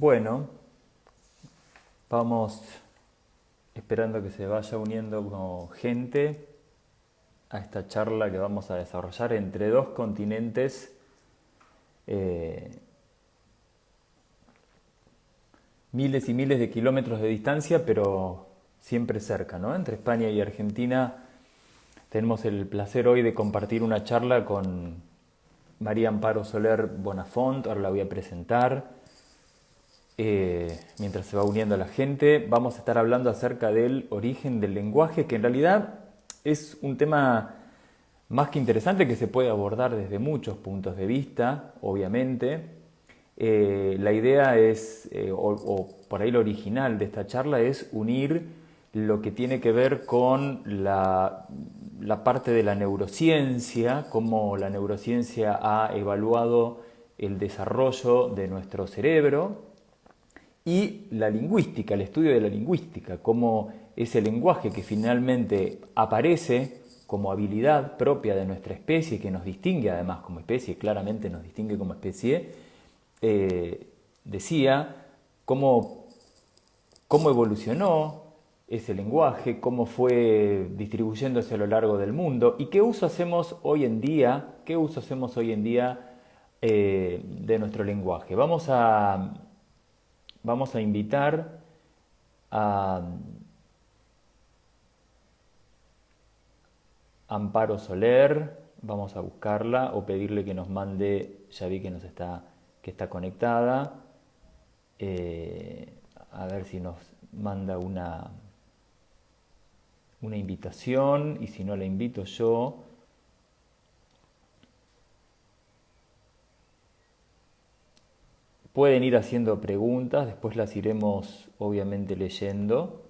Bueno, vamos esperando que se vaya uniendo como gente a esta charla que vamos a desarrollar entre dos continentes eh, miles y miles de kilómetros de distancia, pero siempre cerca, ¿no? Entre España y Argentina tenemos el placer hoy de compartir una charla con María Amparo Soler Bonafont. Ahora la voy a presentar. Mientras se va uniendo la gente, vamos a estar hablando acerca del origen del lenguaje, que en realidad es un tema más que interesante que se puede abordar desde muchos puntos de vista, obviamente. La idea es, o por ahí lo original de esta charla es unir lo que tiene que ver con la parte de la neurociencia, cómo la neurociencia ha evaluado el desarrollo de nuestro cerebro, y la lingüística, el estudio de la lingüística, cómo ese lenguaje que finalmente aparece como habilidad propia de nuestra especie, que nos distingue además como especie, claramente nos distingue como especie, decía cómo evolucionó ese lenguaje, cómo fue distribuyéndose a lo largo del mundo y qué uso hacemos hoy en día, de nuestro lenguaje. Vamos a invitar a Amparo Soler, vamos a buscarla o pedirle que nos mande, ya vi que que está conectada, a ver si nos manda una invitación, y si no la invito yo. Pueden ir haciendo preguntas, después las iremos obviamente leyendo.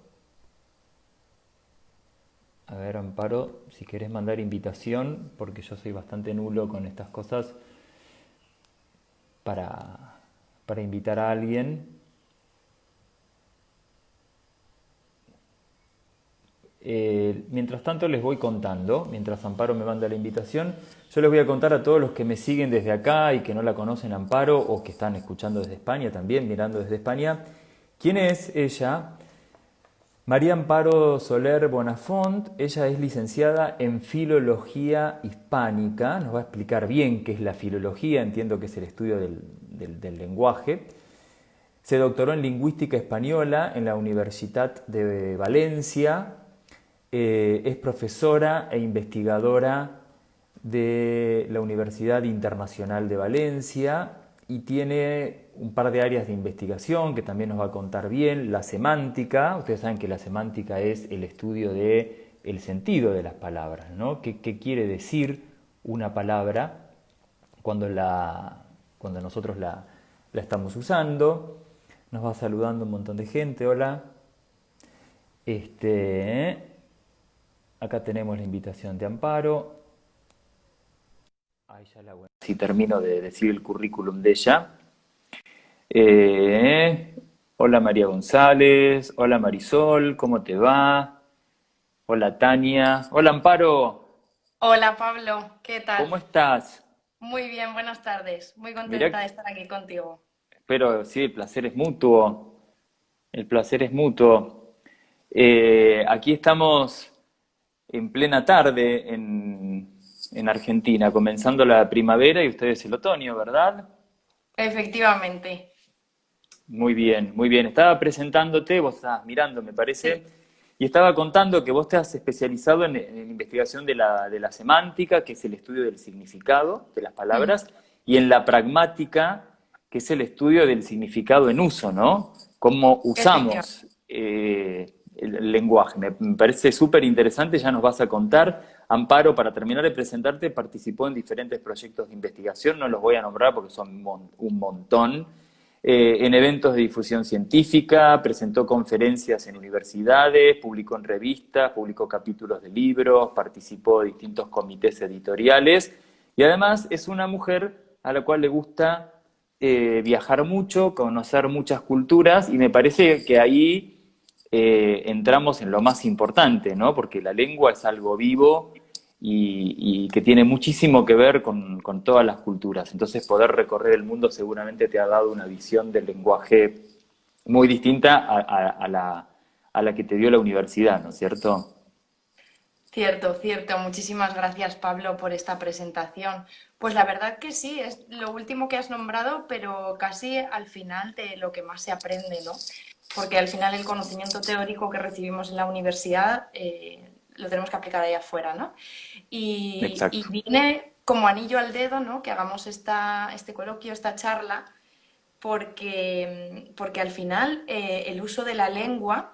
A ver, Amparo, si querés mandar invitación, porque yo soy bastante nulo con estas cosas, para invitar a alguien. Mientras tanto les voy contando, mientras Amparo me manda la invitación, yo les voy a contar a todos los que me siguen desde acá y que no la conocen a Amparo, o que están escuchando desde España también, mirando desde España, quién es ella. María Amparo Soler Bonafont, ella es licenciada en Filología Hispánica, nos va a explicar bien qué es la filología, entiendo que es el estudio del lenguaje. Se doctoró en Lingüística Española en la Universitat de Valencia. Es profesora e investigadora de la Universidad Internacional de Valencia y tiene un par de áreas de investigación que también nos va a contar bien. La semántica, ustedes saben que la semántica es el estudio del sentido de las palabras, ¿no? ¿Qué quiere decir una palabra cuando nosotros la estamos usando? Nos va saludando un montón de gente. Hola. Acá tenemos la invitación de Amparo. Ahí ya si termino de decir el currículum de ella. Hola María González, hola Marisol, ¿cómo te va? Hola Tania, hola Amparo, Hola Pablo, ¿qué tal? ¿cómo estás? Muy bien, buenas tardes. Muy Mirá, contenta de estar aquí contigo. pero sí, el placer es mutuo, el placer es mutuo. Aquí estamos en plena tarde en Argentina, comenzando la primavera y ustedes el otoño, ¿verdad? Efectivamente, Muy bien, muy bien. Estaba presentándote, vos estabas mirando, me parece, sí. y estaba contando que vos te has especializado en investigación de la semántica, que es el estudio del significado de las Ujú. palabras, y en la pragmática, que es el estudio del significado en uso, ¿no? Cómo Efectivamente. usamos el lenguaje. Me parece súper interesante, ya nos vas a contar. Amparo, para terminar de presentarte, participó en diferentes proyectos de investigación, no los voy a nombrar porque son un montón, en eventos de difusión científica, presentó conferencias en universidades, publicó en revistas, publicó capítulos de libros, participó de distintos comités editoriales y además es una mujer a la cual le gusta viajar mucho, conocer muchas culturas, y me parece que ahí entramos en lo más importante, ¿no? Porque la lengua es algo vivo y que tiene muchísimo que ver con todas las culturas. Entonces poder recorrer el mundo seguramente te ha dado una visión del lenguaje muy distinta a la que te dio la universidad, ¿no es cierto? Cierto, cierto. Muchísimas gracias, Pablo, por esta presentación. Pues la verdad que sí, es lo último que has nombrado, pero casi al final de lo que más se aprende, ¿no? Porque al final el conocimiento teórico que recibimos en la universidad lo tenemos que aplicar ahí afuera, ¿no? Y Exacto. viene como anillo al dedo, ¿no? Que hagamos este coloquio, esta charla, porque al final el uso de la lengua,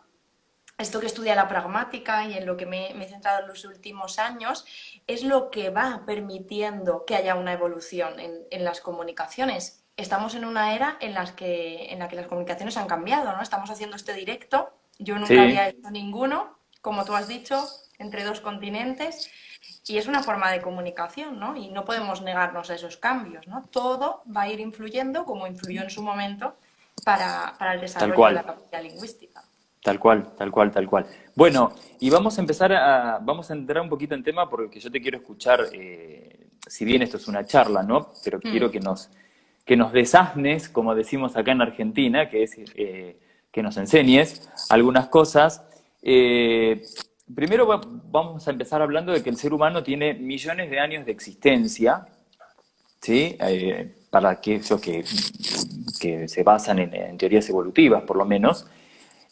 esto que estudia la pragmática y en lo que me he centrado en los últimos años, es lo que va permitiendo que haya una evolución en las comunicaciones. Estamos en una era en la que las comunicaciones han cambiado, ¿no? Estamos haciendo este directo, yo nunca había Sí, hecho ninguno, como tú has dicho, entre dos continentes, y es una forma de comunicación, ¿no? Y no podemos negarnos a esos cambios, ¿no? Todo va a ir influyendo, como influyó en su momento, para el tal desarrollo de la cual. capacidad lingüística. Tal cual, tal cual, tal cual. Bueno, y vamos a entrar un poquito en tema porque yo te quiero escuchar, si bien esto es una charla, ¿no? Pero quiero Mm. que nos desasnes, como decimos acá en Argentina, que es que nos enseñes algunas cosas. Eh, Primero vamos a empezar hablando de que el ser humano tiene millones de años de existencia, ¿sí? Para aquellos que se basan en teorías evolutivas, por lo menos.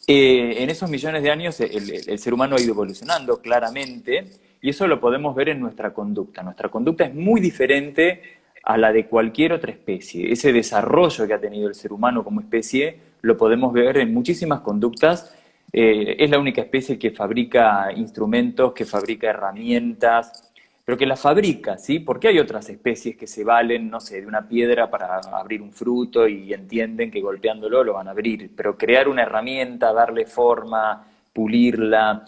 En esos millones de años el ser humano ha ido evolucionando claramente y eso lo podemos ver en nuestra conducta. Nuestra conducta es muy diferente a la de cualquier otra especie. Ese desarrollo que ha tenido el ser humano como especie lo podemos ver en muchísimas conductas. Es la única especie que fabrica instrumentos, que fabrica herramientas, pero que las fabrica, ¿sí? Porque hay otras especies que se valen, no sé, de una piedra para abrir un fruto y entienden que golpeándolo lo van a abrir, pero crear una herramienta, darle forma, pulirla,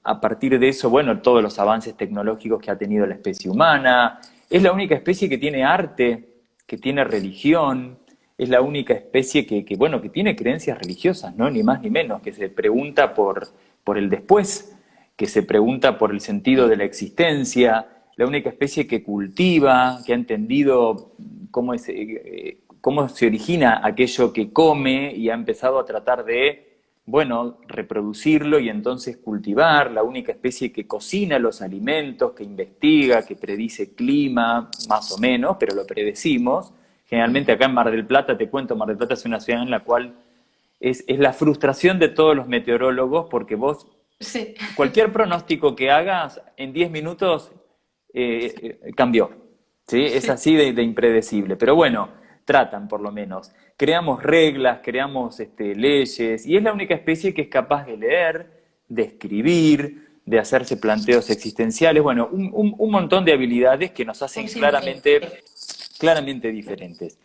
a partir de eso, bueno, todos los avances tecnológicos que ha tenido la especie humana, es la única especie que tiene arte, que tiene religión, es la única especie bueno, que tiene creencias religiosas, ¿no? Ni más ni menos, que se pregunta por el después, que se pregunta por el sentido de la existencia, la única especie que cultiva, que ha entendido cómo se origina aquello que come y ha empezado a tratar de, bueno, reproducirlo y entonces cultivar, la única especie que cocina los alimentos, que investiga, que predice clima, más o menos, pero lo predecimos. Generalmente Ujú. acá en Mar del Plata, te cuento, Mar del Plata es una ciudad en la cual es la frustración de todos los meteorólogos porque vos Sí, cualquier pronóstico que hagas en 10 minutos cambió. ¿Sí? Es sí. así de impredecible. Pero bueno, tratan por lo menos. Creamos reglas, creamos leyes, y es la única especie que es capaz de leer, de escribir, de hacerse planteos existenciales. Bueno, un montón de habilidades que nos Un hacen sinfín. claramente diferentes.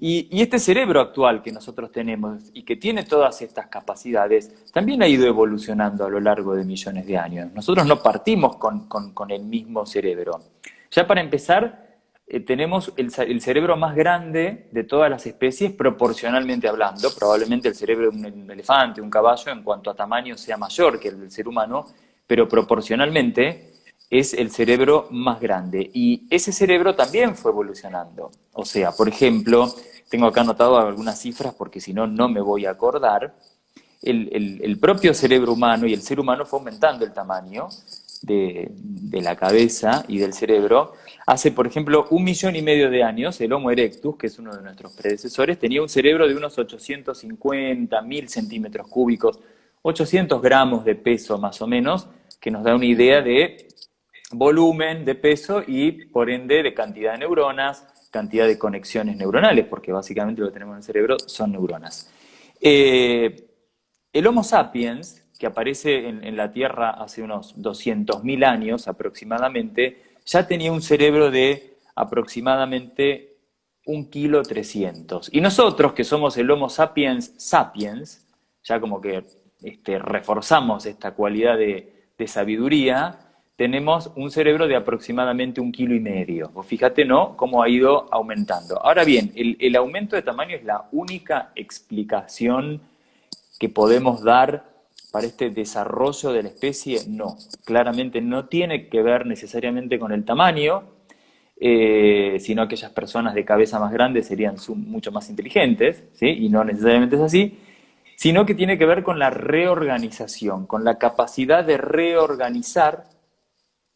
Y este cerebro actual que nosotros tenemos y que tiene todas estas capacidades, también ha ido evolucionando a lo largo de millones de años. Nosotros no partimos con el mismo cerebro. Ya para empezar, tenemos el cerebro más grande de todas las especies proporcionalmente hablando. Probablemente el cerebro de un elefante, un caballo, en cuanto a tamaño sea mayor que el del ser humano, pero proporcionalmente es el cerebro más grande. Y ese cerebro también fue evolucionando. O sea, por ejemplo, tengo acá anotado algunas cifras porque si no, no me voy a acordar. El propio cerebro humano y el ser humano fue aumentando el tamaño de la cabeza y del cerebro. Hace, por ejemplo, 1,5 millones de años, el Homo erectus, que es uno de nuestros predecesores, tenía un cerebro de unos 850, 1.000 centímetros cúbicos, 800 gramos de peso más o menos, que nos da una idea de volumen, de peso y por ende de cantidad de neuronas, cantidad de conexiones neuronales, porque básicamente lo que tenemos en el cerebro son neuronas. Eh, el Homo sapiens, que aparece en la Tierra hace unos 200.000 años aproximadamente, ya tenía un cerebro de aproximadamente 1,3 kg. Y nosotros, que somos el Homo sapiens sapiens, ya como que reforzamos esta cualidad de sabiduría, tenemos un cerebro de aproximadamente 1,5 kg. Vos fíjate, ¿no? Cómo ha ido aumentando. Ahora bien, el aumento de tamaño es la única explicación que podemos dar para este desarrollo de la especie, no. Claramente no tiene que ver necesariamente con el tamaño, sino aquellas personas de cabeza más grande serían mucho más inteligentes, ¿sí? Y no necesariamente es así, sino que tiene que ver con la reorganización, con la capacidad de reorganizar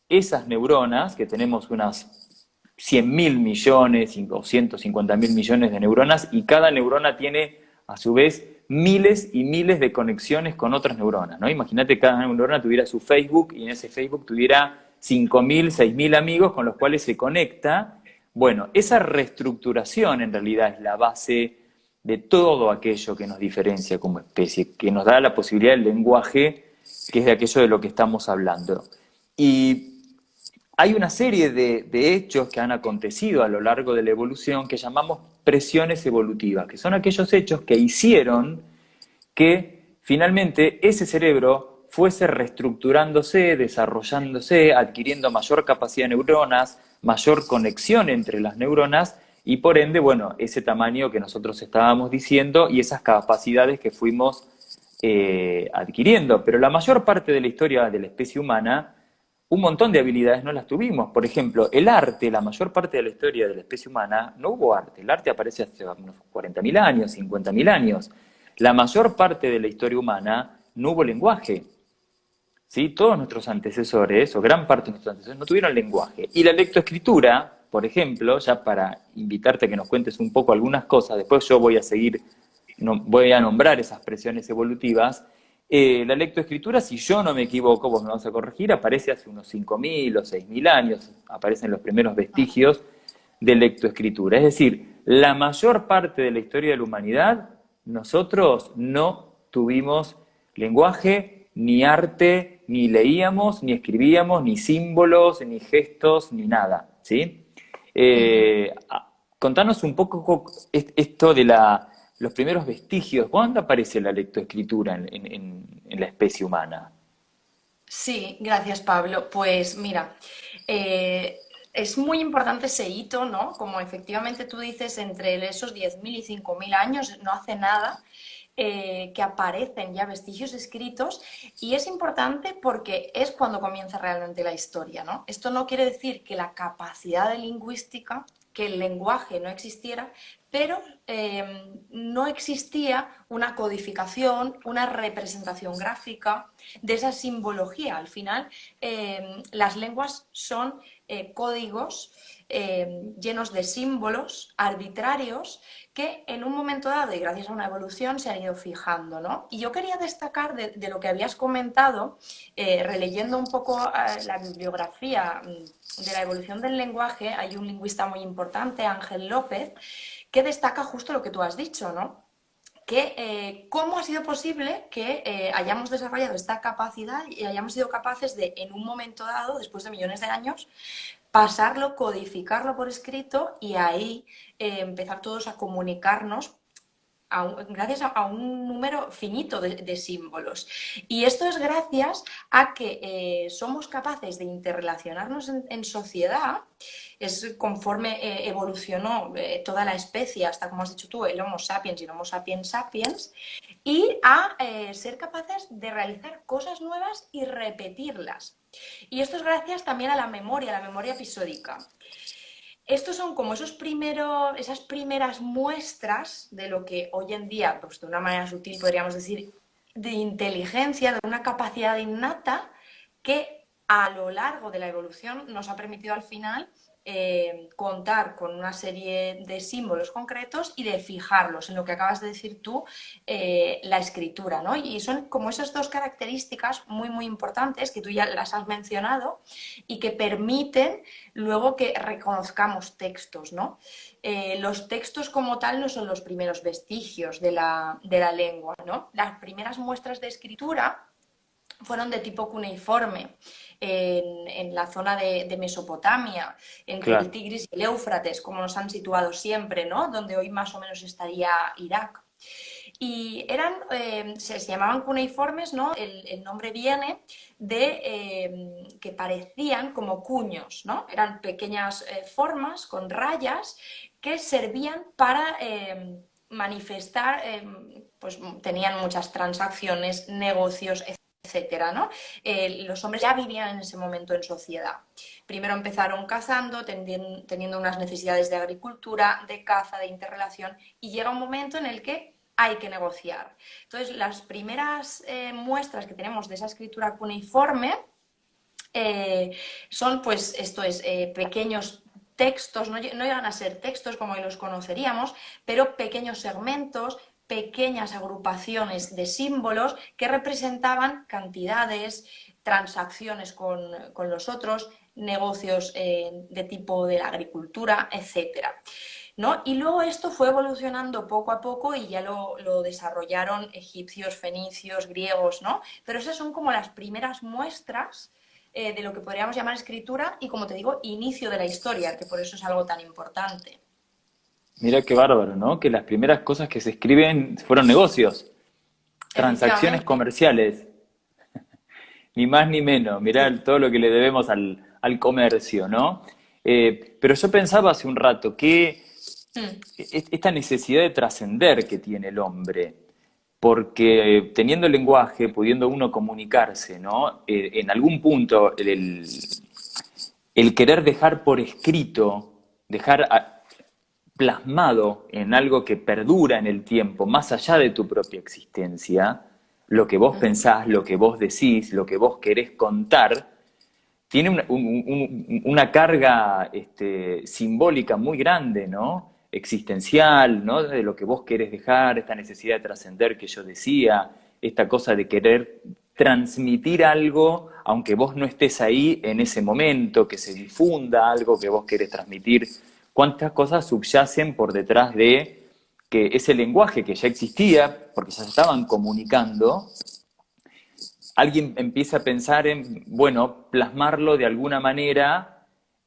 esas neuronas, que tenemos unas 100.000 millones o 150.000 millones de neuronas, y cada neurona tiene, a su vez, miles y miles de conexiones con otras neuronas, ¿no? Imagínate que cada neurona tuviera su Facebook y en ese Facebook tuviera 5.000, 6.000 amigos con los cuales se conecta. Bueno, esa reestructuración en realidad es la base de todo aquello que nos diferencia como especie, que nos da la posibilidad del lenguaje, que es de aquello de lo que estamos hablando. Y hay una serie de hechos que han acontecido a lo largo de la evolución que llamamos presiones evolutivas, que son aquellos hechos que hicieron que finalmente ese cerebro fuese reestructurándose, desarrollándose, adquiriendo mayor capacidad de neuronas, mayor conexión entre las neuronas y por ende, bueno, ese tamaño que nosotros estábamos diciendo y esas capacidades que fuimos adquiriendo. Pero la mayor parte de la historia de la especie humana, un montón de habilidades no las tuvimos. Por ejemplo, el arte, la mayor parte de la historia de la especie humana, no hubo arte. El arte aparece hace unos 40.000 años, 50.000 años. La mayor parte de la historia humana no hubo lenguaje. ¿Sí? Todos nuestros antecesores, o gran parte de nuestros antecesores, no tuvieron lenguaje. Y la lectoescritura, por ejemplo, ya para invitarte a que nos cuentes un poco algunas cosas, después yo voy a seguir, voy a nombrar esas presiones evolutivas. La lectoescritura, si yo no me equivoco, vos me vas a corregir, aparece hace unos 5.000 o 6.000 años, aparecen los primeros vestigios de lectoescritura. Es decir, la mayor parte de la historia de la humanidad, nosotros no tuvimos lenguaje, ni arte, ni leíamos, ni escribíamos, ni símbolos, ni gestos, ni nada, ¿sí? Contanos un poco esto de los primeros vestigios. ¿Cuándo aparece la lectoescritura en la especie humana? Sí, gracias Pablo. Pues mira, es muy importante ese hito, ¿no? Como efectivamente tú dices, entre esos 10.000 y 5.000 años, no hace nada, que aparecen ya vestigios escritos y es importante porque es cuando comienza realmente la historia, ¿no? Esto no quiere decir que la capacidad de lingüística, que el lenguaje no existiera, pero no existía una codificación, una representación gráfica de esa simbología. Al final, las lenguas son códigos llenos de símbolos arbitrarios que en un momento dado y gracias a una evolución se han ido fijando, ¿no? Y yo quería destacar de lo que habías comentado, releyendo un poco la bibliografía de la evolución del lenguaje, hay un lingüista muy importante, Ángel López, que destaca justo lo que tú has dicho, ¿no? Que cómo ha sido posible que hayamos desarrollado esta capacidad y hayamos sido capaces de, en un momento dado, después de millones de años, pasarlo, codificarlo por escrito y ahí empezar todos a comunicarnos gracias a un número finito de símbolos. Y esto es gracias a que somos capaces de interrelacionarnos en sociedad, es conforme evolucionó toda la especie, hasta como has dicho tú, el Homo sapiens y el Homo sapiens sapiens, y a ser capaces de realizar cosas nuevas y repetirlas. Y esto es gracias también a la memoria episódica. Estos son como esas primeras muestras de lo que hoy en día, pues de una manera sutil podríamos decir, de inteligencia, de una capacidad innata que a lo largo de la evolución nos ha permitido al final contar con una serie de símbolos concretos y de fijarlos en lo que acabas de decir tú, la escritura, ¿no? Y son como esas dos características muy, muy importantes que tú ya las has mencionado y que permiten luego que reconozcamos textos, ¿no? Los textos como tal no son los primeros vestigios de la lengua, ¿no? Las primeras muestras de escritura fueron de tipo cuneiforme en la zona de Mesopotamia, entre el Claro. Tigris y el Éufrates, como nos han situado siempre, ¿no? Donde hoy más o menos estaría Irak. Y se llamaban cuneiformes, ¿no? El nombre viene de que parecían como cuños, ¿no? Eran pequeñas formas con rayas que servían para manifestar, pues tenían muchas transacciones, negocios, etcétera, ¿no? Los hombres ya vivían en ese momento en sociedad. Primero empezaron cazando, teniendo unas necesidades de agricultura, de caza, de interrelación, y llega un momento en el que hay que negociar. Entonces, las primeras muestras que tenemos de esa escritura cuneiforme son, pues, esto es, pequeños textos, no llegan a ser textos como hoy los conoceríamos, pero pequeños segmentos, pequeñas agrupaciones de símbolos que representaban cantidades, transacciones con los otros, negocios de tipo de la agricultura, etcétera, ¿no? Y luego esto fue evolucionando poco a poco y ya lo desarrollaron egipcios, fenicios, griegos, ¿no? Pero esas son como las primeras muestras de lo que podríamos llamar escritura y, como te digo, inicio de la historia, que por eso es algo tan importante. Mira qué bárbaro, ¿no? Que las primeras cosas que se escriben fueron negocios, transacciones Efectivamente. comerciales, ni más ni menos. Mirá todo lo que le debemos al comercio, ¿no? Pero yo pensaba hace un rato que Mm, esta necesidad de trascender que tiene el hombre, porque teniendo el lenguaje, pudiendo uno comunicarse, ¿no? En algún punto el querer dejar por escrito, plasmado en algo que perdura en el tiempo, más allá de tu propia existencia, lo que vos ujú. pensás, lo que vos decís, lo que vos querés contar, tiene una carga simbólica muy grande, ¿no? Existencial, ¿no? De lo que vos querés dejar, esta necesidad de trascender que yo decía, esta cosa de querer transmitir algo, aunque vos no estés ahí en ese momento, que se difunda algo que vos querés transmitir. ¿Cuántas cosas subyacen por detrás de que ese lenguaje que ya existía, porque ya se estaban comunicando, alguien empieza a pensar en, bueno, plasmarlo de alguna manera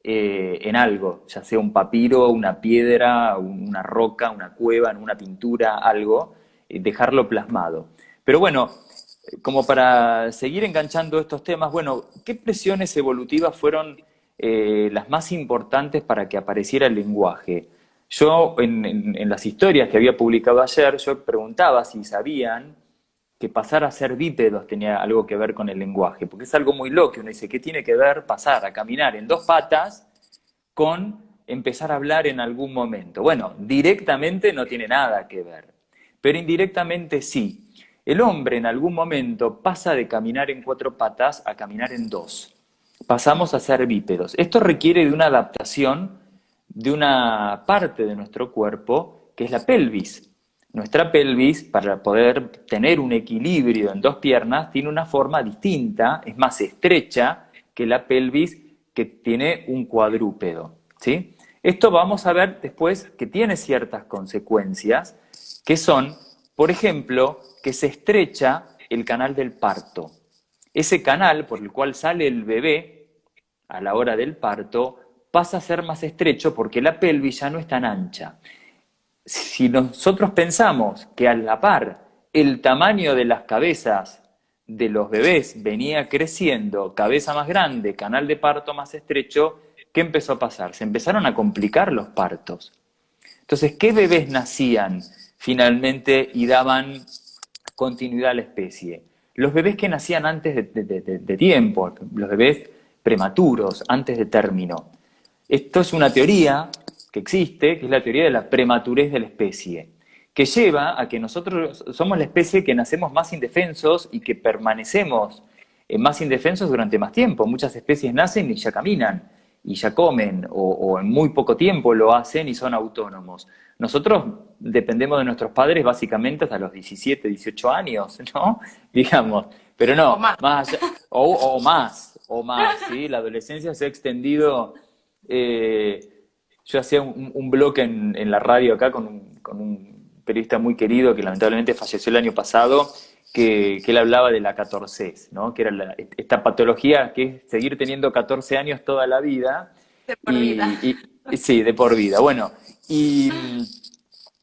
en algo, ya sea un papiro, una piedra, una roca, una cueva, en una pintura, algo, dejarlo plasmado. Pero bueno, como para seguir enganchando estos temas, bueno, ¿qué presiones evolutivas fueron las más importantes para que apareciera el lenguaje? Yo, en las historias que había publicado ayer, yo preguntaba si sabían que pasar a ser bípedos tenía algo que ver con el lenguaje, porque es algo muy loco, uno dice, ¿qué tiene que ver pasar a caminar en dos patas con empezar a hablar en algún momento? Bueno, directamente no tiene nada que ver, pero indirectamente sí. El hombre en algún momento pasa de caminar en cuatro patas a caminar en dos. Pasamos a ser bípedos. Esto requiere de una adaptación de una parte de nuestro cuerpo, que es la pelvis. Nuestra pelvis, para poder tener un equilibrio en dos piernas, tiene una forma distinta, es más estrecha que la pelvis que tiene un cuadrúpedo, ¿sí? Esto vamos a ver después que tiene ciertas consecuencias, que son, por ejemplo, que se estrecha el canal del parto. Ese canal por el cual sale el bebé a la hora del parto pasa a ser más estrecho porque la pelvis ya no es tan ancha. Si nosotros pensamos que a la par el tamaño de las cabezas de los bebés venía creciendo, cabeza más grande, canal de parto más estrecho, ¿qué empezó a pasar? Se empezaron a complicar los partos. Entonces, ¿qué bebés nacían finalmente y daban continuidad a la especie? Los bebés que nacían antes de tiempo, los bebés prematuros, antes de término. Esto es una teoría que existe, que es la teoría de la prematurez de la especie, que lleva a que nosotros somos la especie que nacemos más indefensos y que permanecemos más indefensos durante más tiempo. Muchas especies nacen y ya caminan, y ya comen, o en muy poco tiempo lo hacen y son autónomos. Nosotros dependemos de nuestros padres básicamente hasta los 17, 18 años, ¿no? Digamos, pero O no, más. más allá, o más, ¿sí? La adolescencia se ha extendido. eh, yo hacía un bloque en la radio acá con un periodista muy querido que lamentablemente falleció el año pasado, que él hablaba de la 14, ¿no? Que era esta patología que es seguir teniendo 14 años toda la vida, De por vida. sí, de por vida. Bueno, y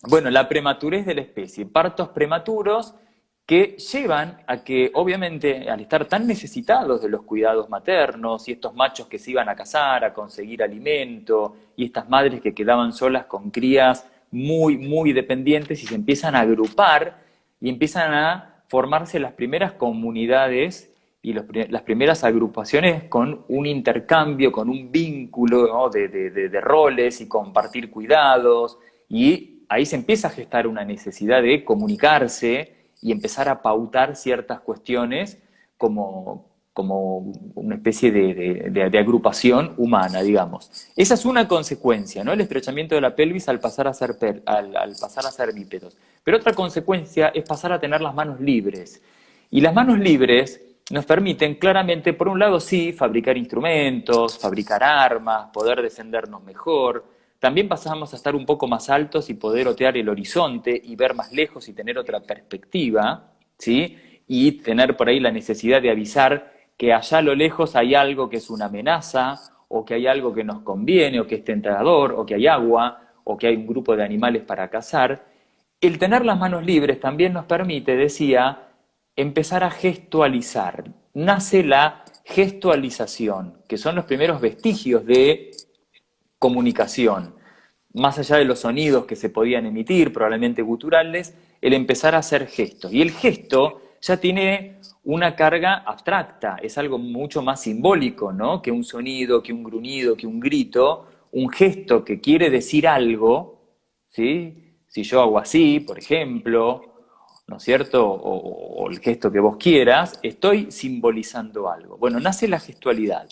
bueno, la prematurez de la especie, partos prematuros que llevan a que, obviamente, al estar tan necesitados de los cuidados maternos y estos machos que se iban a cazar, a conseguir alimento, y estas madres que quedaban solas con crías muy, muy dependientes y se empiezan a agrupar y empiezan a formarse las primeras comunidades y las primeras agrupaciones con un intercambio, con un vínculo, ¿no? de roles y compartir cuidados, y ahí se empieza a gestar una necesidad de comunicarse y empezar a pautar ciertas cuestiones como una especie de agrupación humana, digamos. Esa es una consecuencia, ¿no? El estrechamiento de la pelvis al pasar a ser, al pasar a ser bípedos. Pero otra consecuencia es pasar a tener las manos libres. Y las manos libres nos permiten claramente, por un lado, sí, fabricar instrumentos, fabricar armas, poder defendernos mejor. También pasamos a estar un poco más altos y poder otear el horizonte y ver más lejos y tener otra perspectiva, ¿sí? Y tener por ahí la necesidad de avisar que allá a lo lejos hay algo que es una amenaza, o que hay algo que nos conviene, o que es tentador, o que hay agua, o que hay un grupo de animales para cazar. El tener las manos libres también nos permite, decía, empezar a gestualizar. Nace la gestualización, que son los primeros vestigios de comunicación. Más allá de los sonidos que se podían emitir, probablemente guturales, el empezar a hacer gestos. Y el gesto ya tiene una carga abstracta, es algo mucho más simbólico, ¿no? Que un sonido, que un gruñido, que un grito. Un gesto que quiere decir algo, ¿sí? Si yo hago así, por ejemplo, ¿no es cierto? O el gesto que vos quieras, estoy simbolizando algo. Bueno, nace la gestualidad.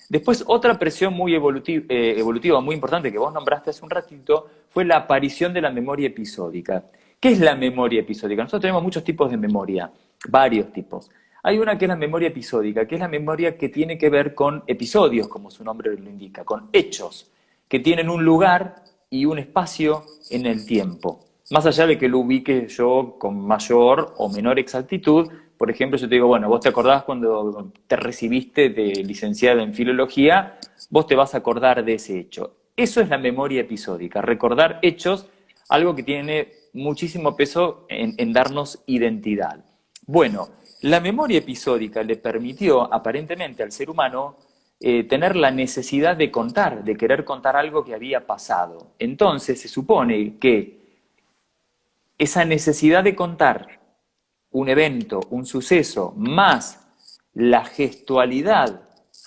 Después, otra presión muy evolutiva, muy importante que vos nombraste hace un ratito, fue la aparición de la memoria episódica. ¿Qué es la memoria episódica? Nosotros tenemos muchos tipos de memoria, varios tipos. Hay una que es la memoria episódica, que es la memoria que tiene que ver con episodios, como su nombre lo indica, con hechos, que tienen un lugar y un espacio en el tiempo. Más allá de que lo ubique yo con mayor o menor exactitud, por ejemplo, yo te digo, bueno, vos te acordás cuando te recibiste de licenciada en filología, vos te vas a acordar de ese hecho. Eso es la memoria episódica, recordar hechos, algo que tiene muchísimo peso en darnos identidad. Bueno, la memoria episódica le permitió aparentemente al ser humano tener la necesidad de contar, de querer contar algo que había pasado. Entonces se supone que esa necesidad de contar un evento, un suceso, más la gestualidad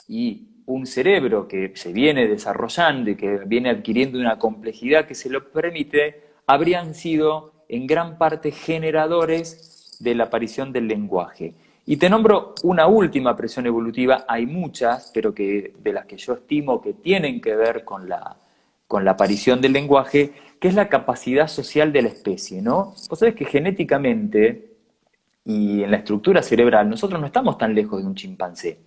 y un cerebro que se viene desarrollando y que viene adquiriendo una complejidad que se lo permite, habrían sido en gran parte generadores de la aparición del lenguaje. Y te nombro una última presión evolutiva, hay muchas, pero de las que yo estimo que tienen que ver con la aparición del lenguaje, que es la capacidad social de la especie, ¿no? Vos sabés que genéticamente y en la estructura cerebral nosotros no estamos tan lejos de un chimpancé.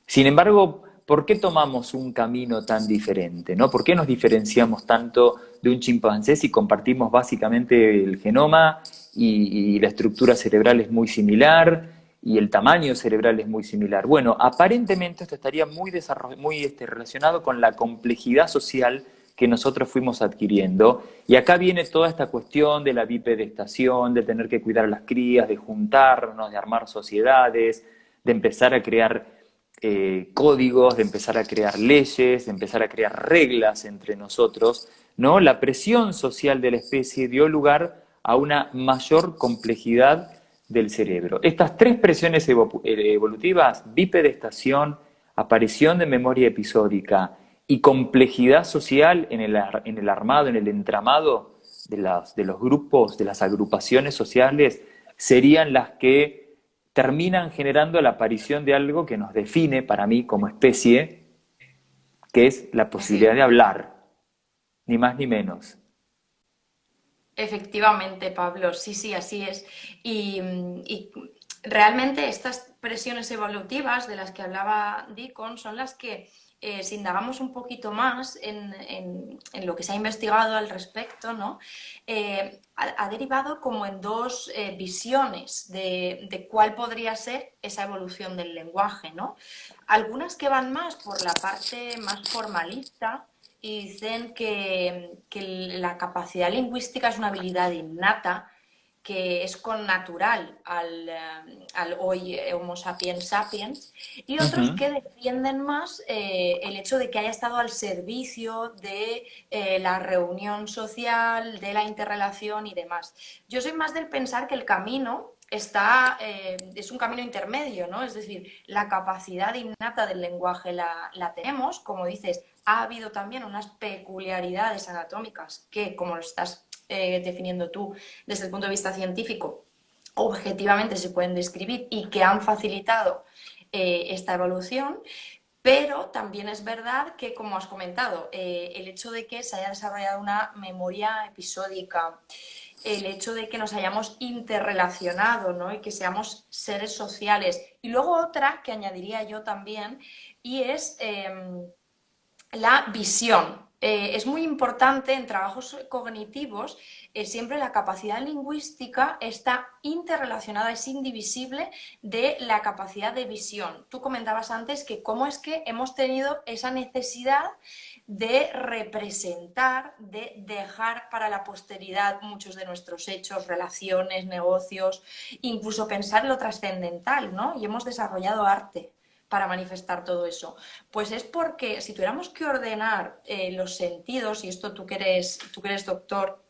Sin embargo, ¿por qué tomamos un camino tan diferente, ¿no? ¿Por qué nos diferenciamos tanto de un chimpancé si compartimos básicamente el genoma y la estructura cerebral es muy similar y el tamaño cerebral es muy similar? Bueno, aparentemente esto estaría muy relacionado con la complejidad social que nosotros fuimos adquiriendo. Y acá viene toda esta cuestión de la bipedestación, de tener que cuidar a las crías, de juntarnos, de armar sociedades, de empezar a crear códigos, de empezar a crear leyes, de empezar a crear reglas entre nosotros, ¿no? La presión social de la especie dio lugar a una mayor complejidad del cerebro. Estas tres presiones evolutivas, bipedestación, aparición de memoria episódica y complejidad social en el armado, en el entramado de los grupos, de las agrupaciones sociales, serían las que terminan generando la aparición de algo que nos define para mí como especie, que es la posibilidad de Sí. hablar, ni más ni menos. Efectivamente, Pablo, sí, sí, así es. Y realmente estas presiones evolutivas de las que hablaba Deacon son las que, si indagamos un poquito más en lo que se ha investigado al respecto, ¿no? Ha derivado como en dos visiones de cuál podría ser esa evolución del lenguaje, ¿no? Algunas que van más por la parte más formalista y dicen que la capacidad lingüística es una habilidad innata que es connatural al hoy Homo sapiens sapiens, y otros Ujú. que defienden más el hecho de que haya estado al servicio de la reunión social, de la interrelación y demás. Yo soy más del pensar que el camino es un camino intermedio, ¿no? Es decir, la capacidad innata del lenguaje la tenemos, como dices, ha habido también unas peculiaridades anatómicas que, como lo estás definiendo tú desde el punto de vista científico, objetivamente se pueden describir y que han facilitado esta evolución, pero también es verdad que, como has comentado, el hecho de que se haya desarrollado una memoria episódica, el hecho de que nos hayamos interrelacionado, ¿no? Y que seamos seres sociales. Y luego otra que añadiría yo también, y es la visión. Es muy importante en trabajos cognitivos, siempre la capacidad lingüística está interrelacionada, es indivisible de la capacidad de visión. Tú comentabas antes que cómo es que hemos tenido esa necesidad de representar, de dejar para la posteridad muchos de nuestros hechos, relaciones, negocios, incluso pensar en lo trascendental, ¿no? Y hemos desarrollado arte para manifestar todo eso. Pues es porque si tuviéramos que ordenar los sentidos, y esto tú que eres doctor,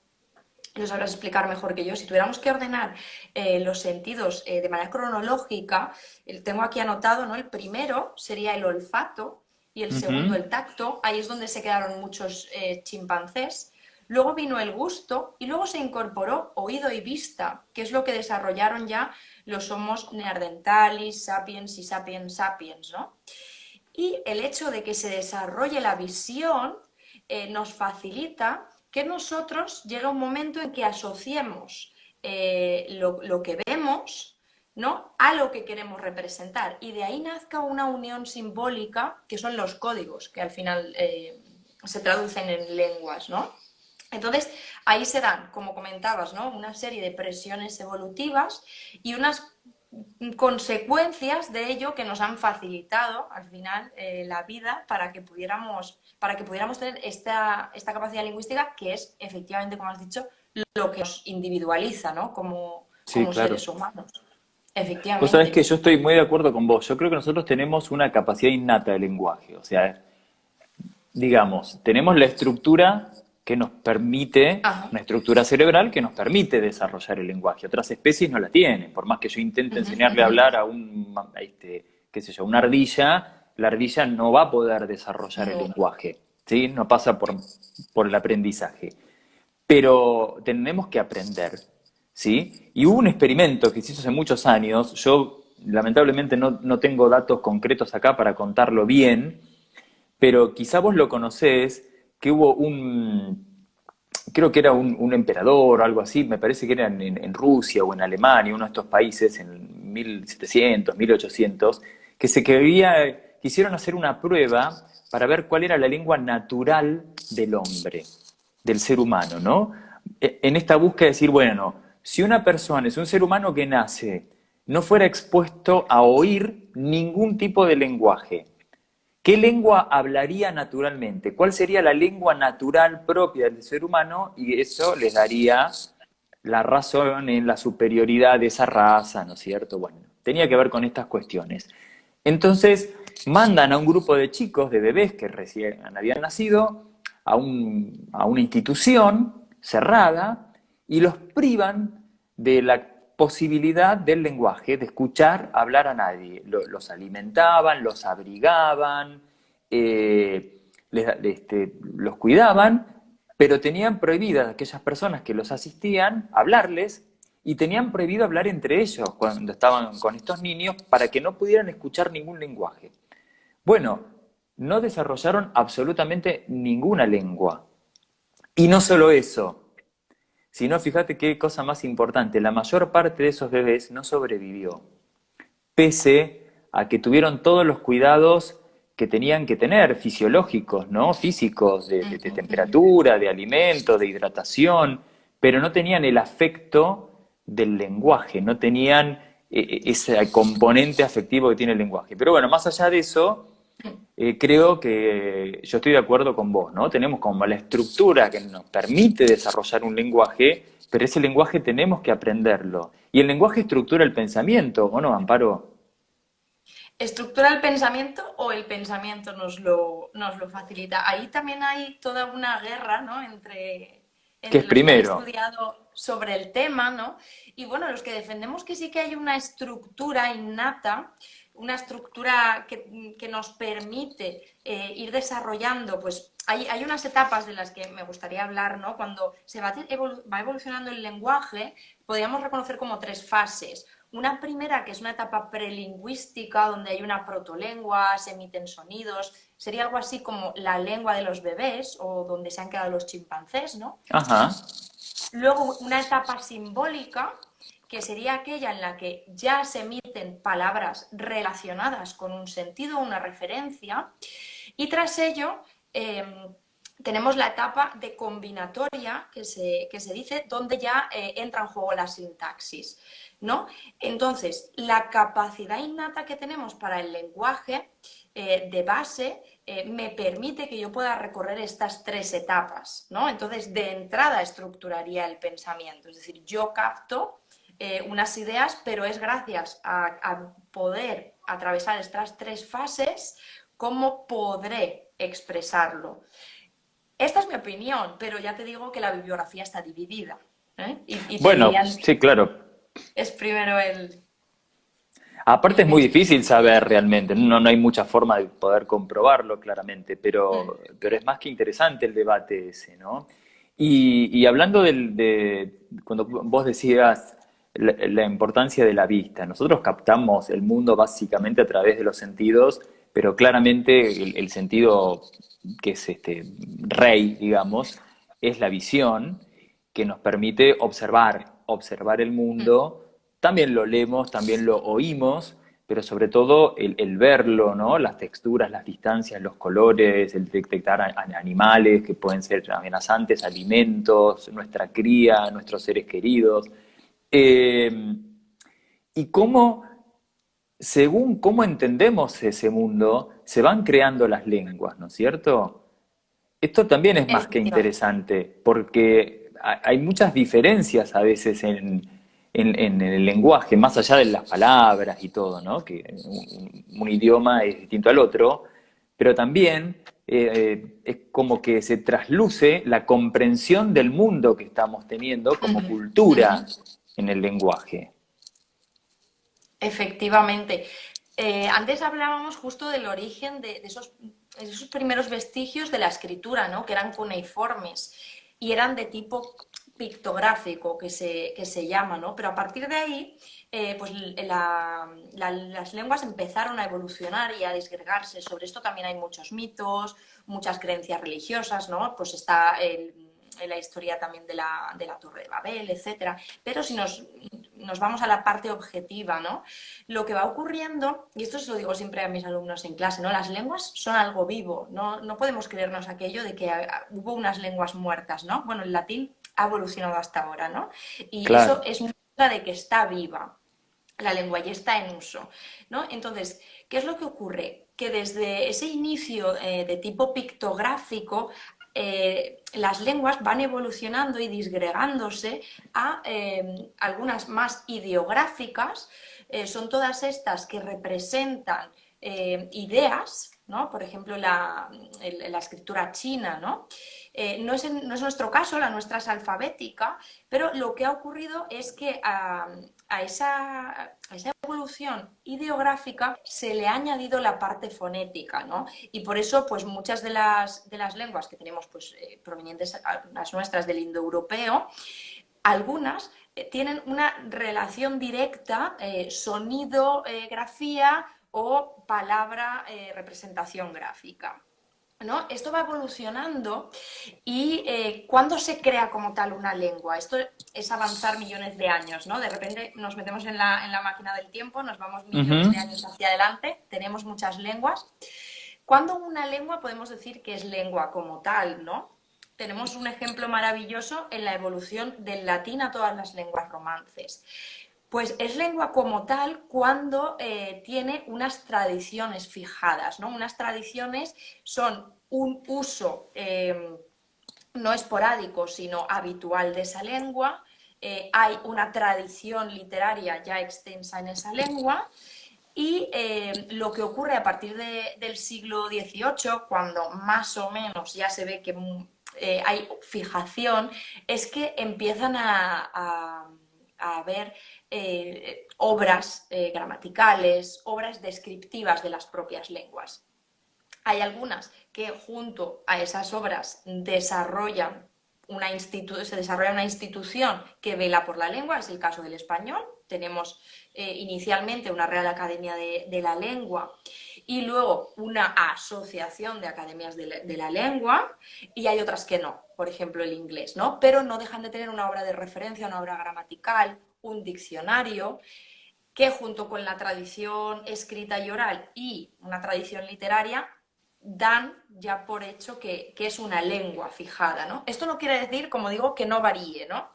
lo sabrás explicar mejor que yo, si tuviéramos que ordenar los sentidos de manera cronológica, tengo aquí anotado, ¿no? El primero sería el olfato y el segundo Ujú. el tacto, ahí es donde se quedaron muchos chimpancés. Luego vino el gusto y luego se incorporó oído y vista, que es lo que desarrollaron ya los homos neanderthalis, sapiens y sapiens sapiens, ¿no? Y el hecho de que se desarrolle la visión nos facilita que nosotros llegue un momento en que asociemos lo que vemos, ¿no? A lo que queremos representar. Y de ahí nazca una unión simbólica, que son los códigos, que al final se traducen en lenguas, ¿no? Entonces, ahí se dan, como comentabas, ¿no? Una serie de presiones evolutivas y unas consecuencias de ello que nos han facilitado al final la vida para que pudiéramos tener esta capacidad lingüística que es efectivamente, como has dicho, lo que nos individualiza, ¿no? Sí, Como claro. seres humanos. Vos sabés que Efectivamente. yo estoy muy de acuerdo con vos. Yo creo que nosotros tenemos una capacidad innata de lenguaje. O sea, digamos, tenemos la estructura que nos permite, Ajá. una estructura cerebral que nos permite desarrollar el lenguaje. Otras especies no la tienen. Por más que yo intente Ujú, enseñarle a ujú. hablar qué sé yo, una ardilla, la ardilla no va a poder desarrollar el No. lenguaje, ¿sí? No pasa por el aprendizaje. Pero tenemos que aprender, ¿sí? Y hubo un experimento que se hizo hace muchos años, yo lamentablemente no tengo datos concretos acá para contarlo bien, pero quizá vos lo conocés, que hubo creo que era un emperador o algo así, me parece que era en Rusia o en Alemania, uno de estos países en 1700, 1800, que quisieron hacer una prueba para ver cuál era la lengua natural del hombre, del ser humano, ¿no? En esta búsqueda de decir, bueno, si una persona es un ser humano que nace, no fuera expuesto a oír ningún tipo de lenguaje, ¿qué lengua hablaría naturalmente? ¿Cuál sería la lengua natural propia del ser humano? Y eso les daría la razón en la superioridad de esa raza, ¿no es cierto? Bueno, tenía que ver con estas cuestiones. Entonces, mandan a un grupo de chicos, de bebés que recién habían nacido, a una institución cerrada y los privan de la posibilidad del lenguaje, de escuchar hablar a nadie. Los alimentaban, los abrigaban, los cuidaban, pero tenían prohibidas aquellas personas que los asistían hablarles y tenían prohibido hablar entre ellos cuando estaban con estos niños para que no pudieran escuchar ningún lenguaje. Bueno, no desarrollaron absolutamente ninguna lengua. Y no solo eso, sino fíjate qué cosa más importante, la mayor parte de esos bebés no sobrevivió, pese a que tuvieron todos los cuidados que tenían que tener, fisiológicos, ¿no? Físicos, de Ujú, ujú. temperatura, de alimento, de hidratación, pero no tenían el afecto del lenguaje, no tenían ese componente afectivo que tiene el lenguaje. Pero bueno, más allá de eso, creo que yo estoy de acuerdo con vos, ¿no? Tenemos como la estructura que nos permite desarrollar un lenguaje pero ese lenguaje tenemos que aprenderlo. Y el lenguaje estructura el pensamiento, ¿o no, Amparo? ¿Estructura el pensamiento o el pensamiento nos lo facilita? Ahí también hay toda una guerra, ¿no? ¿Qué es entre los que han primero? estudiado sobre el tema, ¿no? Y bueno, los que defendemos que sí que hay una estructura innata, una estructura que nos permite ir desarrollando, pues hay unas etapas de las que me gustaría hablar, ¿no? Cuando va evolucionando el lenguaje, podríamos reconocer como tres fases. Una primera, que es una etapa prelingüística, donde hay una protolengua, se emiten sonidos, sería algo así como la lengua de los bebés o donde se han quedado los chimpancés, ¿no? Ajá. Luego, una etapa simbólica, que sería aquella en la que ya se emiten palabras relacionadas con un sentido, una referencia, y tras ello tenemos la etapa de combinatoria, que se dice, donde ya entra en juego la sintaxis, ¿no? Entonces, la capacidad innata que tenemos para el lenguaje de base me permite que yo pueda recorrer estas tres etapas, ¿no? Entonces, de entrada estructuraría el pensamiento, es decir, yo capto unas ideas, pero es gracias a poder atravesar estas tres fases cómo podré expresarlo. Esta es mi opinión, pero ya te digo que la bibliografía está dividida, ¿eh? Y te Bueno, dirían sí, claro. es primero Aparte el es muy pensamiento. difícil saber realmente, no hay mucha forma de poder comprobarlo claramente, Mm, pero es más que interesante el debate ese, ¿no? Y hablando cuando vos decías la importancia de la vista, nosotros captamos el mundo básicamente a través de los sentidos, pero claramente el sentido que es este rey, digamos, es la visión que nos permite observar el mm. mundo. También lo leemos, también lo oímos, pero sobre todo el verlo, ¿no? Las texturas, las distancias, los colores, el detectar animales que pueden ser amenazantes, alimentos, nuestra cría, nuestros seres queridos. Eh, y cómo, según cómo entendemos ese mundo, se van creando las lenguas, ¿no es cierto? Esto también es más que Efectivamente. interesante, porque hay muchas diferencias a veces en el lenguaje, más allá de las palabras y todo, ¿no? Que un idioma es distinto al otro, pero también es como que se trasluce la comprensión del mundo que estamos teniendo como Ujú, ujú. cultura en el lenguaje. Efectivamente. Antes hablábamos justo del origen de esos primeros vestigios de la escritura, ¿no? Que eran cuneiformes y eran de tipo pictográfico, que se llama, ¿no? Pero a partir de ahí, pues las lenguas empezaron a evolucionar y a disgregarse. Sobre esto también hay muchos mitos, muchas creencias religiosas, ¿no? Pues está la historia también de la Torre de Babel, etcétera. Pero si nos vamos a la parte objetiva, ¿no? Lo que va ocurriendo, y esto se lo digo siempre a mis alumnos en clase, ¿no? Las lenguas son algo vivo, no podemos creernos aquello de que hubo unas lenguas muertas, ¿no? Bueno, el latín ha evolucionado hasta ahora, ¿no? Y eso Claro. es muestra de que está viva la lengua y está en uso, ¿no? Entonces, ¿qué es lo que ocurre? Que desde ese inicio de tipo pictográfico, las lenguas van evolucionando y disgregándose a algunas más ideográficas, son todas estas que representan ideas, ¿no? Por ejemplo, la escritura china, ¿no? No es nuestro caso, la nuestra es alfabética, pero lo que ha ocurrido es que a esa evolución ideográfica se le ha añadido la parte fonética, ¿no? Y por eso, pues muchas de las lenguas que tenemos, pues provenientes las nuestras del indoeuropeo, algunas tienen una relación directa, sonido, grafía o palabra, representación gráfica, ¿no? Esto va evolucionando y ¿cuándo se crea como tal una lengua? Esto es avanzar millones de años, ¿no? De repente nos metemos en la máquina del tiempo, nos vamos millones Ujú. de años hacia adelante, tenemos muchas lenguas. ¿Cuándo una lengua podemos decir que es lengua como tal, ¿no? Tenemos un ejemplo maravilloso en la evolución del latín a todas las lenguas romances. Pues es lengua como tal cuando tiene unas tradiciones fijadas, ¿no? Unas tradiciones son un uso no esporádico, sino habitual de esa lengua, hay una tradición literaria ya extensa en esa lengua. Y lo que ocurre a partir del siglo XVIII, cuando más o menos ya se ve que hay fijación, es que empiezan a haber obras gramaticales, obras descriptivas de las propias lenguas. Hay algunas que junto a esas obras se desarrolla una institución que vela por la lengua, es el caso del español. Tenemos inicialmente una Real Academia de la Lengua y luego una asociación de academias de la lengua, y hay otras que no, por ejemplo el inglés, ¿no? Pero no dejan de tener una obra de referencia, una obra gramatical, un diccionario, que junto con la tradición escrita y oral y una tradición literaria dan ya por hecho que es una lengua fijada, ¿no? Esto no quiere decir, como digo, que no varíe, ¿no?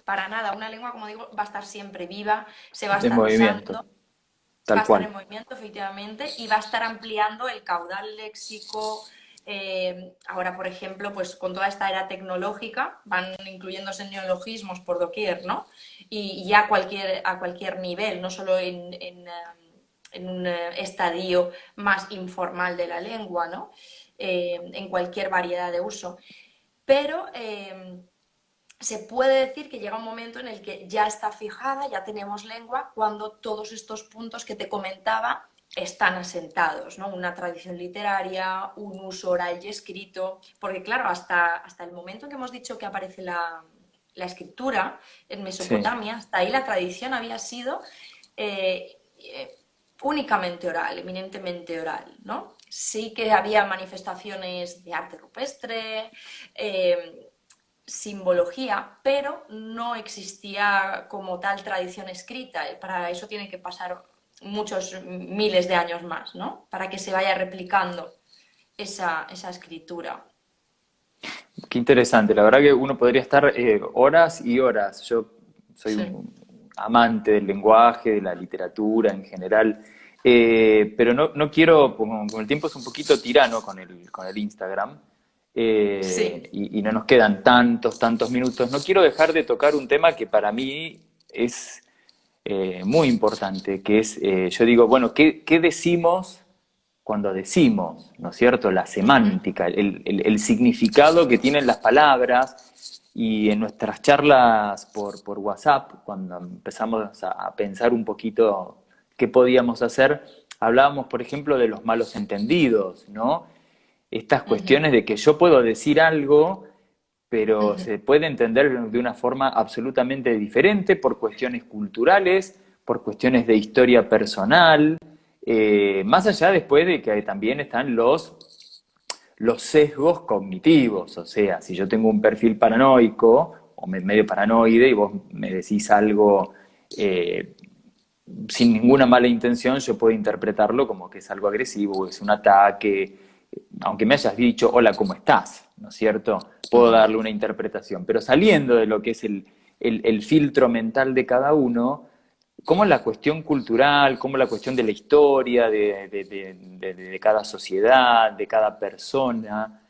Para nada, una lengua, como digo, va a estar siempre viva, se va a De estar movimiento, usando, va a tal estar en cual. movimiento, efectivamente, y va a estar ampliando el caudal léxico. Ahora, por ejemplo, pues con toda esta era tecnológica van incluyéndose neologismos por doquier, ¿no? Y ya a cualquier nivel, no solo en un estadio más informal de la lengua, ¿no? En cualquier variedad de uso. Pero se puede decir que llega un momento en el que ya está fijada, ya tenemos lengua, cuando todos estos puntos que te comentaba están asentados, ¿no? Una tradición literaria, un uso oral y escrito, porque claro, hasta el momento en que hemos dicho que aparece la escritura en Sí. Mesopotamia, hasta ahí la tradición había sido eh, eh, únicamente oral, eminentemente oral, ¿no? Sí que había manifestaciones de arte rupestre, simbología, pero no existía como tal tradición escrita. Para eso tienen que pasar muchos miles de años más, ¿no? Para que se vaya replicando esa escritura. Qué interesante, la verdad que uno podría estar horas y horas. Yo soy Sí. un amante del lenguaje, de la literatura en general, pero no quiero, como el tiempo es un poquito tirano con el Instagram, Sí. y no nos quedan tantos minutos, no quiero dejar de tocar un tema que para mí es muy importante, que es, yo digo, bueno, ¿qué decimos cuando decimos, ¿no es cierto? La Ujú. semántica, el significado que tienen las palabras. Y en nuestras charlas por WhatsApp, cuando empezamos a pensar un poquito qué podíamos hacer, hablábamos, por ejemplo, de los malos entendidos, ¿no? Estas Ujú. cuestiones de que yo puedo decir algo, pero Ujú. se puede entender de una forma absolutamente diferente por cuestiones culturales, por cuestiones de historia personal, más allá después de que también están los sesgos cognitivos, o sea, si yo tengo un perfil paranoico o medio paranoide y vos me decís algo eh, sin ninguna mala intención, yo puedo interpretarlo como que es algo agresivo, es un ataque, aunque me hayas dicho, hola, ¿cómo estás? ¿No es cierto? Puedo Ujú. darle una interpretación, pero saliendo de lo que es el filtro mental de cada uno, cómo la cuestión cultural, cómo la cuestión de la historia de cada sociedad, de cada persona,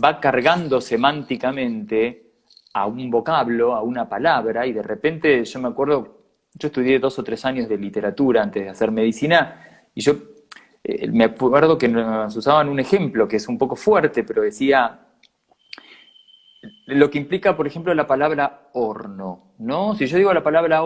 va cargando semánticamente a un vocablo, a una palabra, y de repente yo me acuerdo, yo estudié 2 o 3 años de literatura antes de hacer medicina, y yo me acuerdo que nos usaban un ejemplo que es un poco fuerte, pero decía lo que implica, por ejemplo, la palabra horno, ¿no? Si yo digo la palabra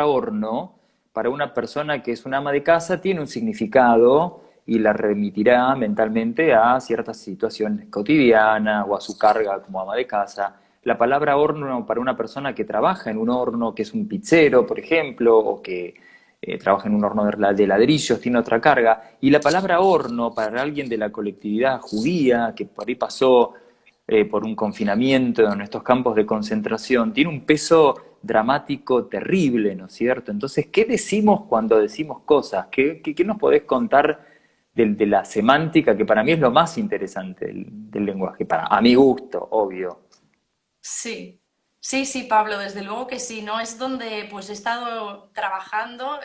horno, para una persona que es una ama de casa, tiene un significado y la remitirá mentalmente a ciertas situaciones cotidianas o a su carga como ama de casa. La palabra horno para una persona que trabaja en un horno, que es un pizzero, por ejemplo, o que trabaja en un horno de ladrillos, tiene otra carga. Y la palabra horno para alguien de la colectividad judía, que por ahí pasó por un confinamiento en estos campos de concentración, tiene un peso dramático terrible, ¿no es cierto? Entonces, ¿qué decimos cuando decimos cosas? ¿Qué nos podés contar de la semántica, que para mí es lo más interesante del lenguaje, a mi gusto, obvio? Sí, sí, sí, Pablo, desde luego que sí, ¿no? Es donde pues he estado trabajando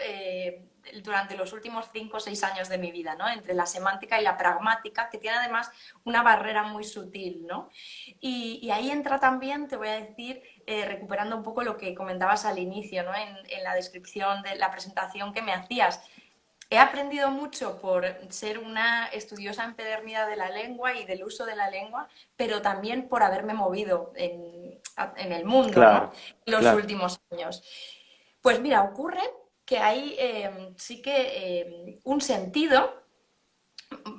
durante los últimos 5 o 6 años de mi vida, ¿no? Entre la semántica y la pragmática, que tiene además una barrera muy sutil, ¿no? Y ahí entra también, te voy a decir, recuperando un poco lo que comentabas al inicio, ¿no? En la descripción de la presentación que me hacías. He aprendido mucho por ser una estudiosa empedernida de la lengua y del uso de la lengua, pero también por haberme movido en el mundo, ¿no? Claro, En los claro. últimos años. Pues mira, ocurre que hay sí que un sentido,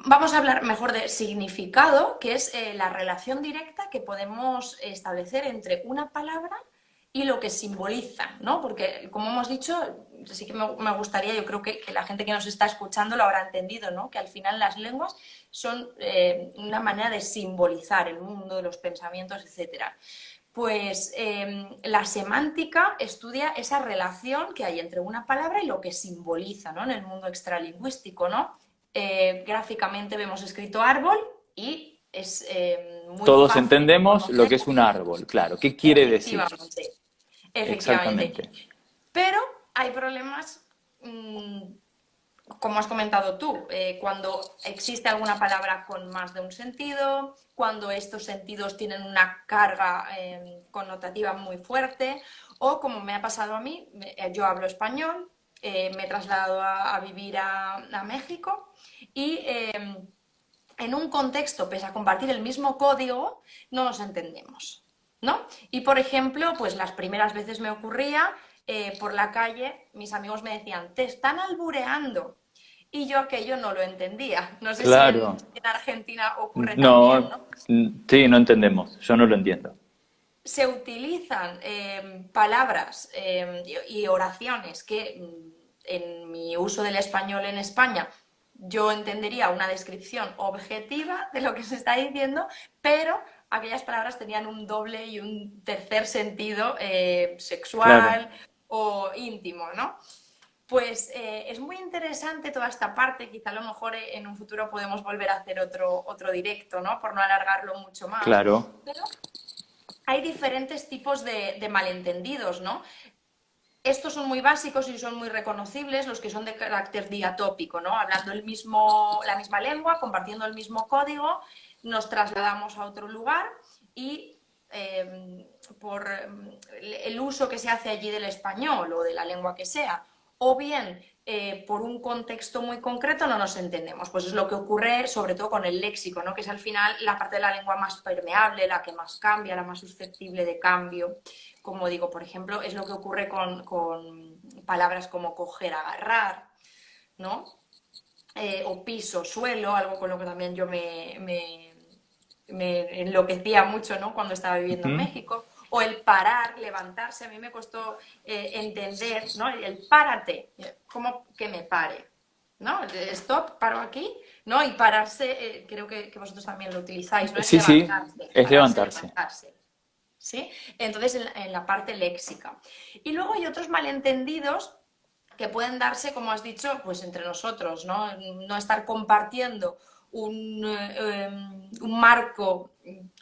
vamos a hablar mejor de significado, que es la relación directa que podemos establecer entre una palabra y lo que simboliza, ¿no? Porque, como hemos dicho, sí que me gustaría, yo creo que la gente que nos está escuchando lo habrá entendido, ¿no? Que al final las lenguas son una manera de simbolizar el mundo, los pensamientos, etcétera. Pues la semántica estudia esa relación que hay entre una palabra y lo que simboliza, ¿no? En el mundo extralingüístico, ¿no? Gráficamente vemos escrito árbol y es muy Todos fácil entendemos lo conocer que es un árbol, claro. ¿Qué quiere decir? efectivamente. Efectivamente. Exactamente. Pero hay problemas, como has comentado tú, cuando existe alguna palabra con más de un sentido, cuando estos sentidos tienen una carga connotativa muy fuerte, o como me ha pasado a mí, yo hablo español, me he trasladado a vivir a México y en un contexto, pese a compartir el mismo código, no nos entendemos, ¿no? Y, por ejemplo, pues las primeras veces me ocurría, por la calle, mis amigos me decían, te están albureando. Y yo aquello no lo entendía. No sé si Claro. en Argentina ocurre también, No, ¿no? sí, no entendemos. Yo no lo entiendo. Se utilizan palabras y oraciones que en mi uso del español en España yo entendería una descripción objetiva de lo que se está diciendo, pero aquellas palabras tenían un doble y un tercer sentido Claro. sexual o íntimo, ¿no? Pues es muy interesante toda esta parte, quizá a lo mejor en un futuro podemos volver a hacer otro directo, ¿no? Por no alargarlo mucho más, Claro. pero hay diferentes tipos de malentendidos, ¿no? Estos son muy básicos y son muy reconocibles, los que son de carácter diatópico, ¿no? Hablando la misma lengua, compartiendo el mismo código, nos trasladamos a otro lugar y por el uso que se hace allí del español o de la lengua que sea, o bien por un contexto muy concreto no nos entendemos. Pues es lo que ocurre sobre todo con el léxico, ¿no? Que es al final la parte de la lengua más permeable, la que más cambia, la más susceptible de cambio. Como digo, por ejemplo, es lo que ocurre con palabras como coger, agarrar, ¿no? O piso, suelo, algo con lo que también yo me enloquecía mucho, ¿no? Cuando estaba viviendo en Ujú. México. O el parar, levantarse, a mí me costó entender, ¿no? El párate, ¿cómo que me pare? ¿No? Stop, paro aquí, ¿no? Y pararse, creo que vosotros también lo utilizáis, ¿no? Es Sí, sí, levantarse, es pararse, levantarse. levantarse. ¿Sí? Entonces, en la parte léxica. Y luego hay otros malentendidos que pueden darse, como has dicho, pues entre nosotros, ¿no? No estar compartiendo un marco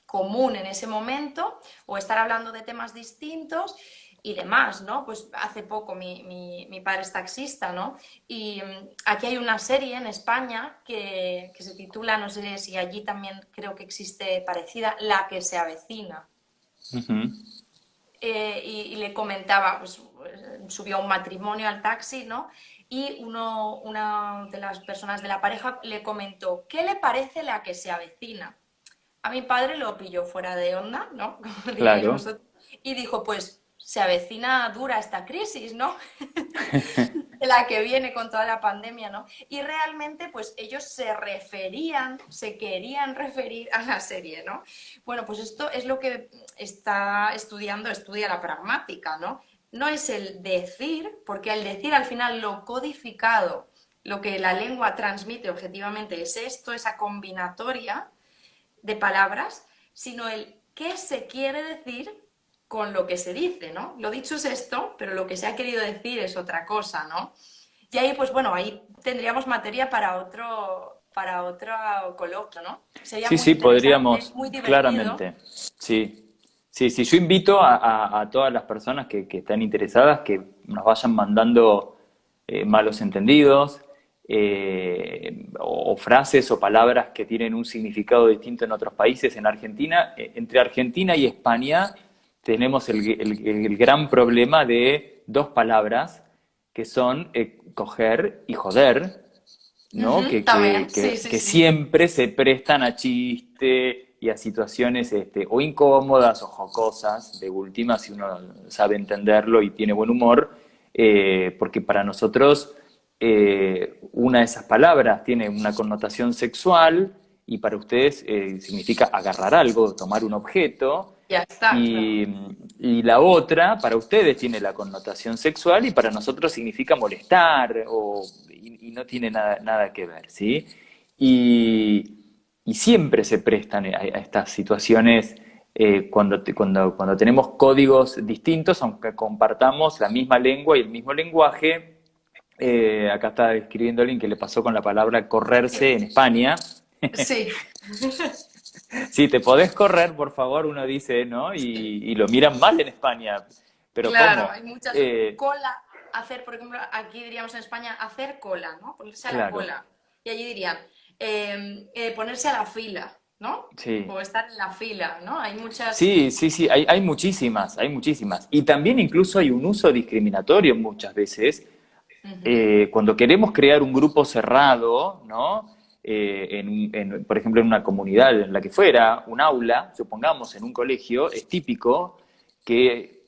común en ese momento o estar hablando de temas distintos y demás, ¿no? Pues hace poco mi padre es taxista, ¿no? Y aquí hay una serie en España que se titula, no sé si allí también creo que existe parecida, La que se avecina. Ujú. Y le comentaba, pues subió a un matrimonio al taxi, ¿no? Y una de las personas de la pareja le comentó, ¿qué le parece la que se avecina? A mi padre lo pilló fuera de onda, ¿no? Como diríais Claro. vosotros, y dijo, pues se avecina dura esta crisis, ¿no? La que viene con toda la pandemia, ¿no? Y realmente, pues ellos se querían referir a la serie, ¿no? Bueno, pues esto es lo que estudia la pragmática, ¿no? No es el decir, porque al decir al final lo codificado, lo que la lengua transmite objetivamente es esto, esa combinatoria de palabras, sino el qué se quiere decir con lo que se dice, ¿no? Lo dicho es esto, pero lo que se ha querido decir es otra cosa, ¿no? Y ahí, pues bueno, ahí tendríamos materia para otro coloquio, ¿no? Sería Sí, muy sí, interesante, podríamos, muy divertido. claramente. Sí. Sí, sí, yo invito a todas las personas que están interesadas que nos vayan mandando malos entendidos, o frases o palabras que tienen un significado distinto en otros países. En Argentina, entre Argentina y España tenemos el gran problema de dos palabras que son coger y joder, ¿no? Ujú, también, sí, sí, Que sí. siempre se prestan a chiste y a situaciones o incómodas o jocosas, de última, si uno sabe entenderlo y tiene buen humor, porque para nosotros una de esas palabras tiene una connotación sexual y para ustedes significa agarrar algo, tomar un objeto, Ya está, claro. y, y la otra, para ustedes, tiene la connotación sexual y para nosotros significa molestar y no tiene nada que ver, ¿sí? Y, y siempre se prestan a estas situaciones cuando tenemos códigos distintos, aunque compartamos la misma lengua y el mismo lenguaje. Acá está escribiendo alguien que le pasó con la palabra correrse en España. Sí. Si te podés correr, por favor, uno dice, ¿no? Y lo miran mal en España. Pero Claro, ¿cómo? hay muchas cola, hacer, por ejemplo, aquí diríamos en España hacer cola, ¿no? Ponerse a la Claro, cola. Y allí dirían ponerse a la fila, ¿no? sí. O estar en la fila, ¿no? Hay muchas. Sí, sí, sí, hay muchísimas, hay muchísimas. Y también incluso hay un uso discriminatorio muchas veces. Ujú. Cuando queremos crear un grupo cerrado, ¿no? Por ejemplo, en una comunidad, en la que fuera, un aula, supongamos en un colegio, es típico que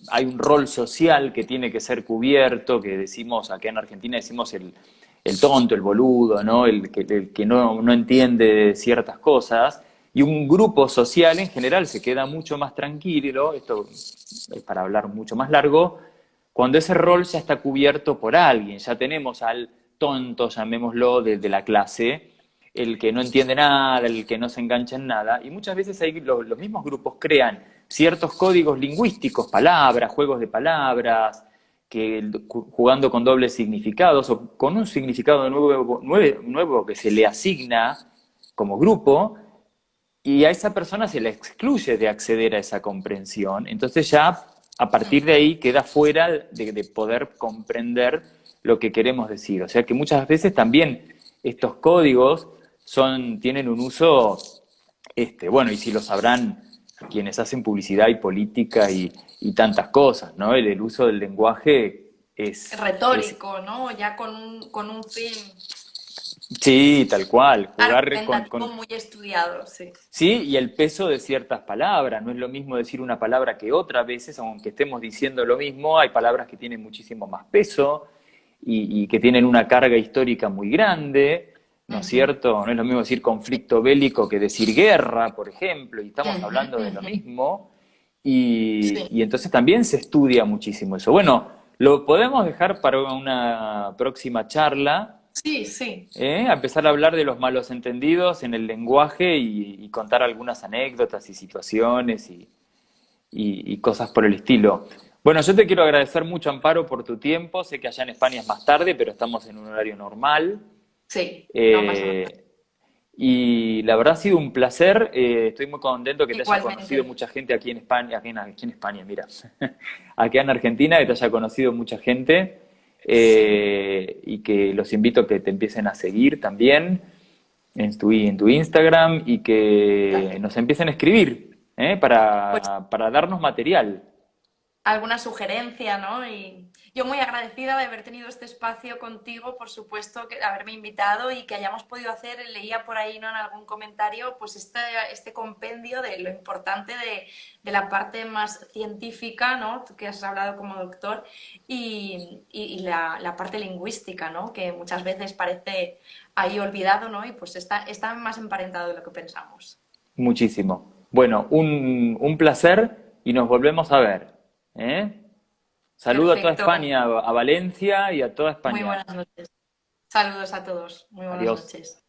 hay un rol social que tiene que ser cubierto, que decimos, acá en Argentina decimos el tonto, el boludo, ¿no? El que no entiende ciertas cosas, y un grupo social en general se queda mucho más tranquilo, esto es para hablar mucho más largo, cuando ese rol ya está cubierto por alguien, ya tenemos al tonto, llamémoslo, de la clase, el que no entiende nada, el que no se engancha en nada, y muchas veces ahí los mismos grupos crean ciertos códigos lingüísticos, palabras, juegos de palabras, jugando con dobles significados o con un significado nuevo que se le asigna como grupo, y a esa persona se le excluye de acceder a esa comprensión. Entonces ya a partir de ahí queda fuera de poder comprender lo que queremos decir. O sea que muchas veces también estos códigos tienen un uso, bueno, y si lo sabrán quienes hacen publicidad y política y tantas cosas, ¿no? El uso del lenguaje es, Retórico, ¿no? Ya con un fin sí, tal cual, jugar argumentativo muy estudiado, sí. sí, y el peso de ciertas palabras. No es lo mismo decir una palabra que otra. A veces, aunque estemos diciendo lo mismo, hay palabras que tienen muchísimo más peso y que tienen una carga histórica muy grande, ¿no es Ujú, cierto? No es lo mismo decir conflicto bélico que decir guerra, por ejemplo, y estamos ujú, hablando de lo ujú. mismo. Sí, Y entonces también se estudia muchísimo eso. Bueno, lo podemos dejar para una próxima charla. sí, sí. A empezar a hablar de los malos entendidos en el lenguaje y contar algunas anécdotas y situaciones y cosas por el estilo. Bueno, yo te quiero agradecer mucho, Amparo, por tu tiempo. Sé que allá en España es más tarde, pero estamos en un horario normal. Sí, no pasa nada. Eh, y la verdad ha sido un placer. Estoy muy contento que te haya conocido Igualmente. mucha gente aquí en España, aquí en España, mira, aquí en Argentina, que te haya conocido mucha gente. Sí. Y que los invito a que te empiecen a seguir también en tu Instagram y que Gracias. nos empiecen a escribir, Pues para darnos material. alguna sugerencia, ¿no? Y yo muy agradecida de haber tenido este espacio contigo, por supuesto, que de haberme invitado y que hayamos podido hacer, leía por ahí, ¿no? En algún comentario, pues este compendio de lo importante de la parte más científica, ¿no? Tú que has hablado como doctor, y la parte lingüística, ¿no? Que muchas veces parece ahí olvidado, ¿no? Y pues está más emparentado de lo que pensamos. Muchísimo. Bueno, un placer y nos volvemos a ver. ¿eh? Saludo a toda Perfecto. España, a Valencia y a toda Muy España. buenas noches. Saludos a todos. Muy buenas Adiós. noches.